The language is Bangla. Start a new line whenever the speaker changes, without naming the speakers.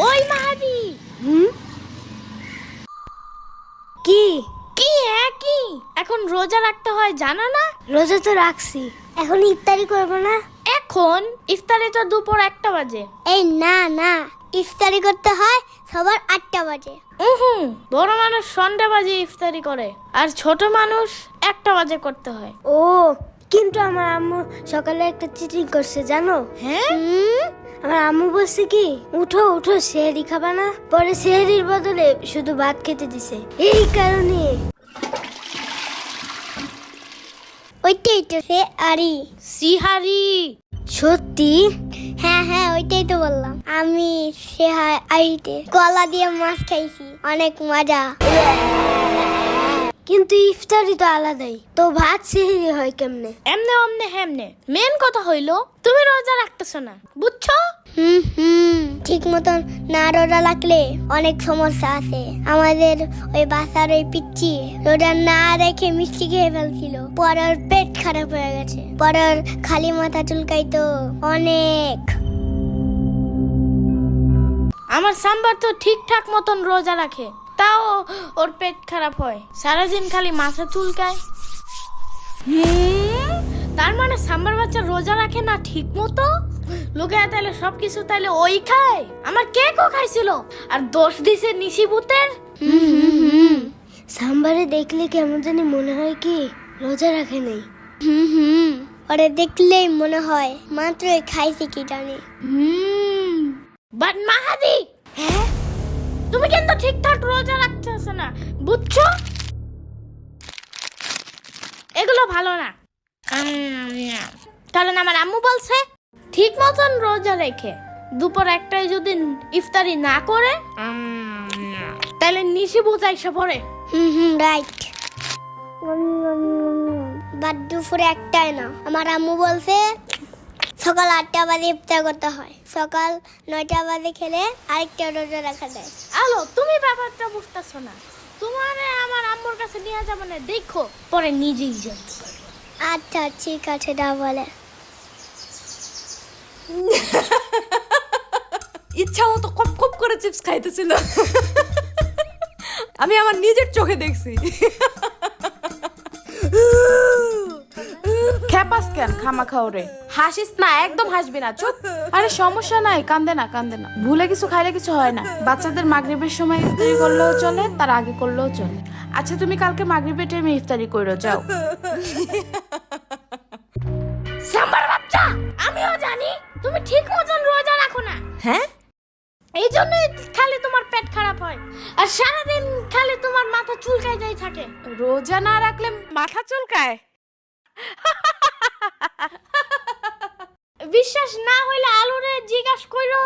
ওই মাহাদি।
কি
কি হ্যাঁ কি এখন রোজা রাখতে হয় জানো না?
রোজা তো রাখছি, এখন ইফতারি করব না?
এখন ইফতারি তো দুপুর 1টা বাজে।
এই না না, ইফতারি করতে হয় সবার 8টা বাজে।
বড় মানুষ সন্ধ্যা বাজে ইফতারি করে, আর ছোট মানুষ 1টা বাজে করতে হয়।
ও, কিন্তু আমার আম্মু সকালে একটা চিটিং করছে জানো?
হ্যাঁ,
আমার আম্মু বলছে কি, উঠো উঠো সেহরি খাবা না, পরে সেহরির বদলে শুধু ভাত খেতে দিছে। এই কারণে ওইটাই তো সে আরি
সিহারি।
সত্যি? হ্যাঁ হ্যাঁ, ওইটাই তো বললাম আমি। আরিতে কলা দিয়ে মাছ খাইছি, অনেক মজা। কিন্তু ইফতারি তো আলাদাই, তো ভাত সেহরি হয় কেমনে?
এমনে অমনে হেমনে। মেন কথা হইলো তুমি রোজা রাখতেছো না, বুঝছো?
ঠিক মতন না রোজা রাখলে অনেক সমস্যা আছে। আমাদের ওই বাসার ওই পিচ্চি রোজা না রেখে মিষ্টি খেয়ে ফেলছিল, পরে ওর পেট খারাপ হয়ে গেছে, পরে ওর খালি মাথা চুলকাইতো অনেক।
আমার সাম্বার তো ঠিকঠাক মতন রোজা রাখে, তাও ওর পেট খারাপ হয়, সারাদিন খালি মাথা চুলকায়। তার মানে সাম্বার বাচ্চা রোজা রাখে না ঠিক মতো? লোকে তাইলে সবকিছু তাইলে ওই খায়। আমার কেকও খাইছিল, আর দোষ দিছে নিশিভূতের।
সাম্বারে দেখলে কেমন জানি মনে হয় কি রোজা রাখে নাই। ওরে দেখলেই মনে হয় মাত্রই খাইছে কি জানি।
বাট মাহাদি, হ্যাঁ তুমি কিন্তু ঠিকঠাক রোজা রাখতেছ না, বুঝছো? এগুলো ভালো না। কারণ আমার আম্মু বলছে ঠিক মতন রোজা রেখে দুপুর 1টায় যদি ইফতারি না করে তাহলে নিশিভূত আইসা পড়ে।
রাইট। বাট দুপুরে 1টায় না, আমার আম্মু বলছে সকাল 8টা বাজে ইফতার করতে হয়, সকাল 9টা বাজে খেলে আরেকটা রোজা রাখা যায়।
আলো তুমি ব্যাপারটা বুঝতেছো না। তোমার আমার আম্মুর কাছে নিয়ে যাবো না, দেখো পরে নিজেই জানতে পারবে।
আচ্ছা ঠিক আছে, দা বলে।
ইচ্ছা মতো কপ কপ করে চিপস খাইতেছিল, আমি আমার নিজের চোখে দেখছি।
খেপাস কেন খামা খাওরে? হাসিস না, একদম হাসবি না, চুপ। আরে সমস্যা নাই, কান্দে না কান্দে না, ভুলে কিছু খাইলে কিছু হয় না। বাচ্চাদের মাগরিবের সময় ইফতারি করলেও চলে, তার আগে করলেও চলে। আচ্ছা তুমি কালকে মাগরিবের টাইমে ইফতারি কইরো যাও।
সাম্বার বাচ্চা, আমিও জানি তুমি ঠিক মতন রোজা রাখো না।
হ্যাঁ,
এই জন্যই খালি তোমার পেট খারাপ হয়, আর সারাদিন খালি তোমার মাথা চুলকায় যাই থাকে।
রোজা না রাখলে মাথা চুলকায়?
বিশ্বাস না হইলে আলুরে জিজ্ঞাসা কইরো।